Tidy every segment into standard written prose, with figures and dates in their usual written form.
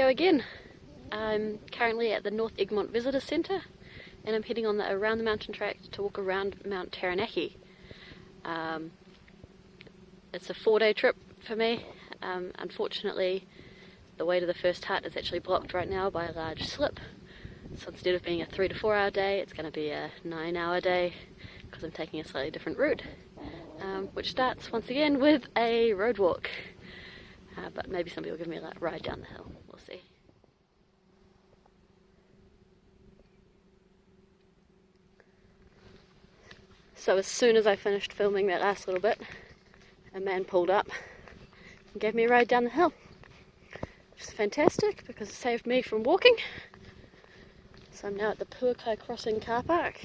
go again. I'm currently at the North Egmont Visitor Center and I'm heading on around the mountain track to walk around Mount Taranaki. It's a 4-day trip for me. Unfortunately, the way to the first hut is actually blocked right now by a large slip. So instead of being a 3 to 4 hour day, it's going to be a 9-hour day because I'm taking a slightly different route, which starts once again with a road walk. But maybe somebody will give me a ride down the hill. We'll see. So as soon as I finished filming that last little bit, a man pulled up and gave me a ride down the hill. Which is fantastic because it saved me from walking. So I'm now at the Pouakai crossing car park.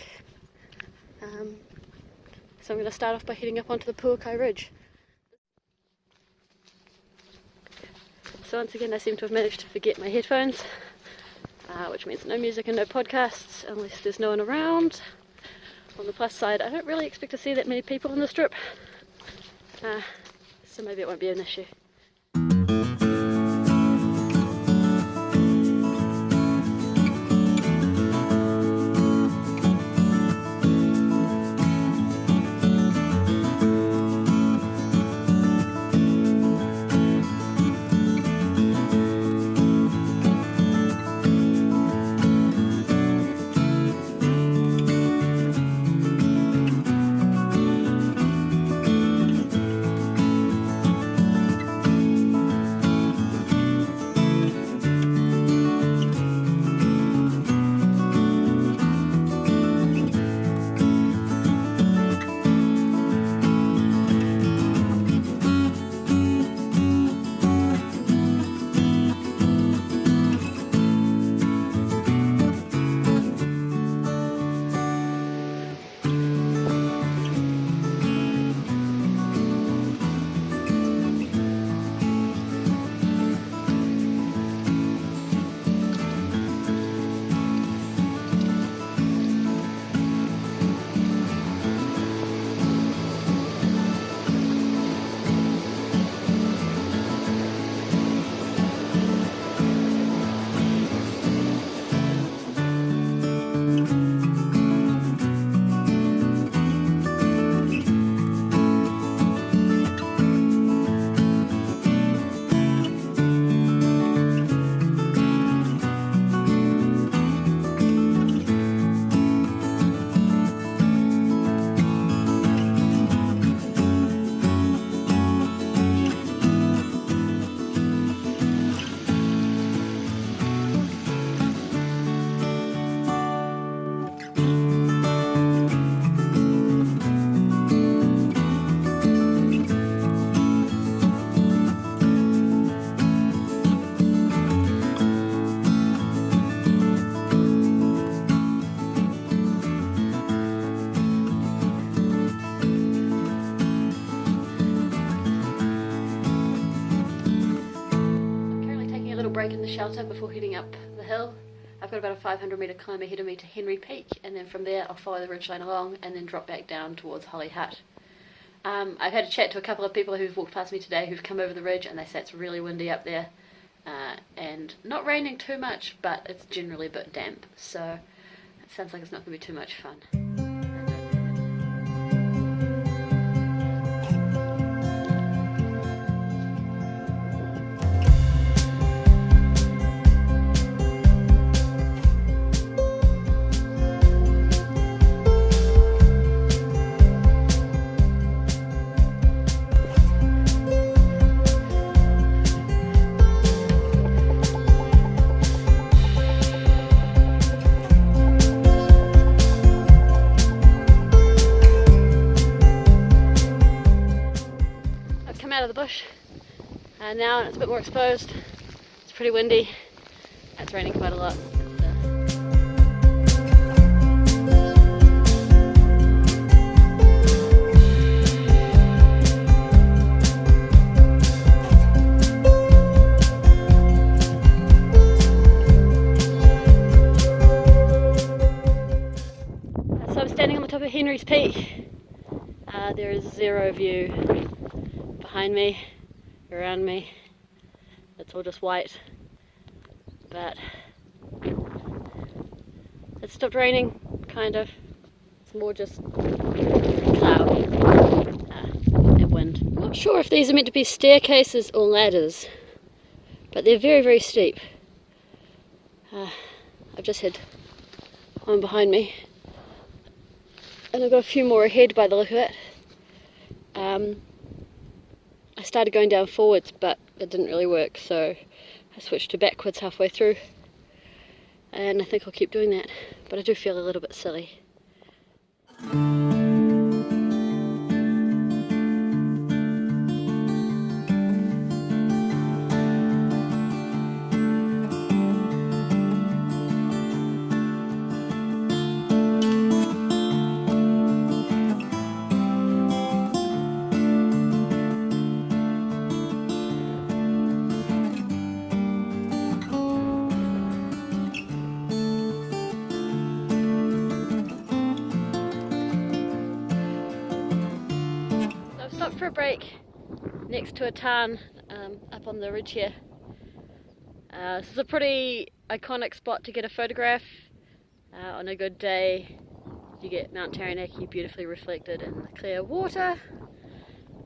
So I'm going to start off by heading up onto the Pouakai Ridge. So once again I seem to have managed to forget my headphones, which means no music and no podcasts unless there's no one around. On the plus side, I don't really expect to see that many people on this trip, so maybe it won't be an issue. Break in the shelter before heading up the hill. I've got about a 500 metre climb ahead of me to Henry Peak, and then from there I'll follow the ridgeline along and then drop back down towards Holly Hut. I've had a chat to a couple of people who've walked past me today who've come over the ridge, and they say it's really windy up there and not raining too much, but it's generally a bit damp, so it sounds like it's not going to be too much fun. Out of the bush now, and it's a bit more exposed. It's pretty windy. It's raining quite a lot. So I'm standing on the top of Henry's Peak. There is zero view behind me, around me. It's all just white. but it stopped raining, kind of. It's more just cloud and wind. I'm not sure if these are meant to be staircases or ladders, but they're very, very steep. I've just had one behind me, and I've got a few more ahead by the look of it. I started going down forwards, but it didn't really work, so I switched to backwards halfway through, and I think I'll keep doing that, but I do feel a little bit silly. Stopped for a break next to a tarn up on the ridge here. This is a pretty iconic spot to get a photograph. On a good day you get Mount Taranaki beautifully reflected in the clear water.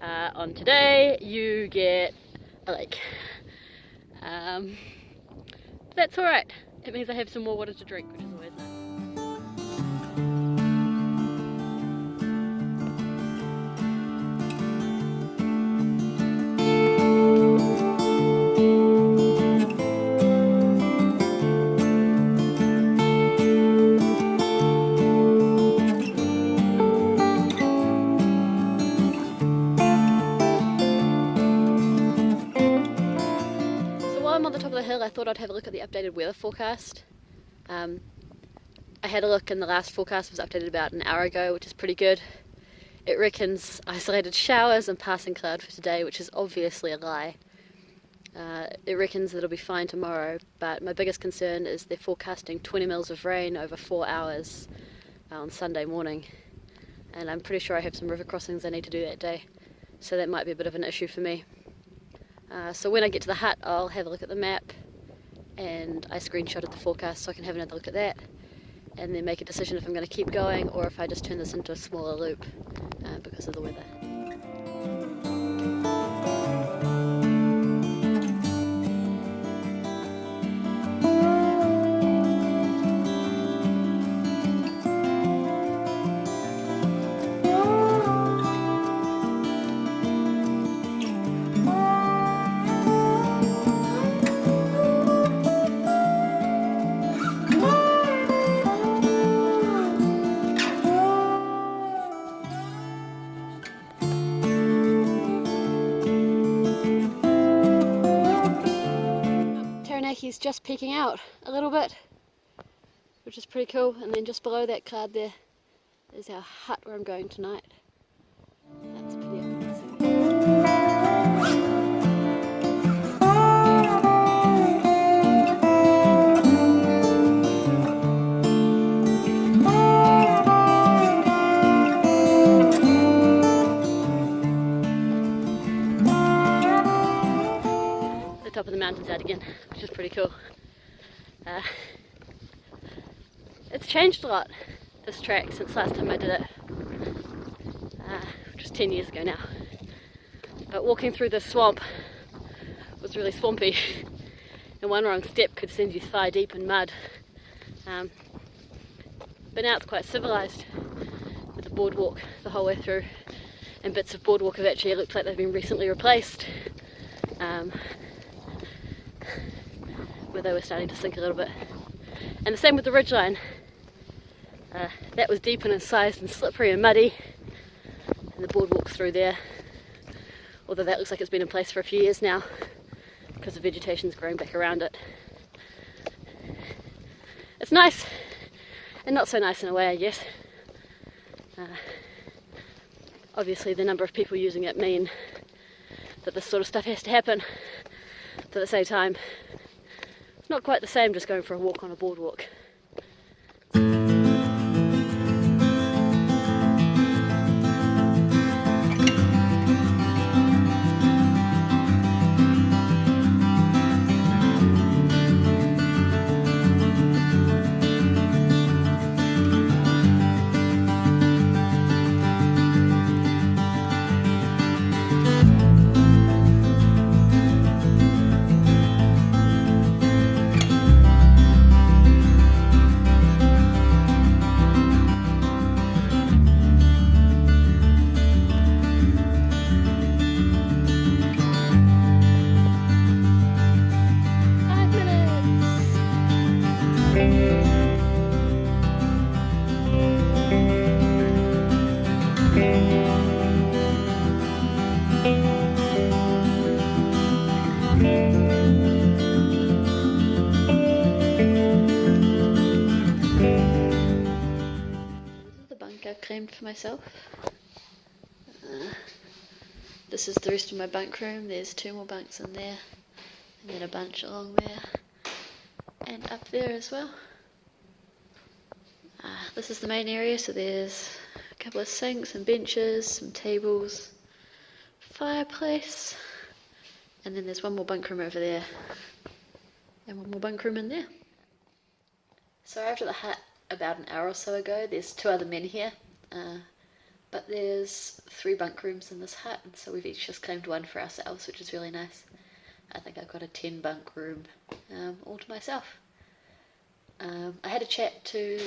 On today you get a lake. That's alright, it means I have some more water to drink, which is always nice. On the top of the hill, I thought I'd have a look at the updated weather forecast. I had a look, and the last forecast was updated about an hour ago, which is pretty good. It reckons isolated showers and passing cloud for today, which is obviously a lie. It reckons that it'll be fine tomorrow, but my biggest concern is they're forecasting 20 mils of rain over 4 hours on Sunday morning, and I'm pretty sure I have some river crossings I need to do that day, so that might be a bit of an issue for me. So when I get to the hut, I'll have a look at the map, and I screenshotted the forecast so I can have another look at that, and then make a decision if I'm going to keep going or if I just turn this into a smaller loop because of the weather. He's just peeking out a little bit, which is pretty cool, and then just below that cloud there is our hut where I'm going tonight. That's pretty amazing. Top of the mountains out again, which is pretty cool. It's changed a lot, this track, since last time I did it, which was 10 years ago now. But walking through this swamp was really swampy, and one wrong step could send you thigh deep in mud. But now it's quite civilized, with the boardwalk the whole way through, and bits of boardwalk have actually looked like they've been recently replaced. Where they were starting to sink a little bit. And the same with the ridgeline. That was deep and incised and slippery and muddy, and the boardwalk's through there, although that looks like it's been in place for a few years now because the vegetation's growing back around it. It's nice and not so nice in a way, I guess. Obviously the number of people using it mean that this sort of stuff has to happen, but at the same time it's not quite the same just going for a walk on a boardwalk. I've claimed for myself. This is the rest of my bunk room. There's 2 more bunks in there, and then a bunch along there, and up there as well. This is the main area, so there's a couple of sinks and benches, some tables, fireplace, and then there's 1 more bunk room over there, and 1 more bunk room in there. So I arrived at the hut about an hour or so ago. There's 2 other men here, but there's 3 bunk rooms in this hut, and so we've each just claimed 1 for ourselves, which is really nice. I think I've got a 10 bunk room all to myself. I had a chat to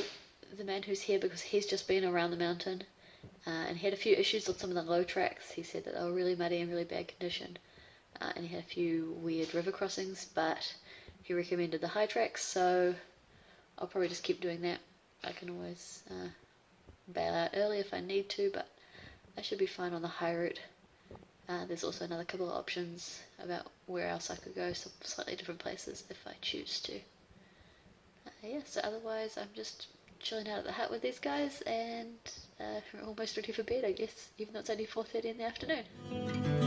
the man who's here because he's just been around the mountain, and he had a few issues with some of the low tracks. He said that they were really muddy and really bad condition, and he had a few weird river crossings, but he recommended the high tracks, so I'll probably just keep doing that. I can always bail out early if I need to, but I should be fine on the high route. There's also another couple of options about where else I could go, some slightly different places if I choose to. Yeah, so otherwise I'm just chilling out at the hut with these guys, and we're almost ready for bed, I guess, even though it's only 4:30 in the afternoon.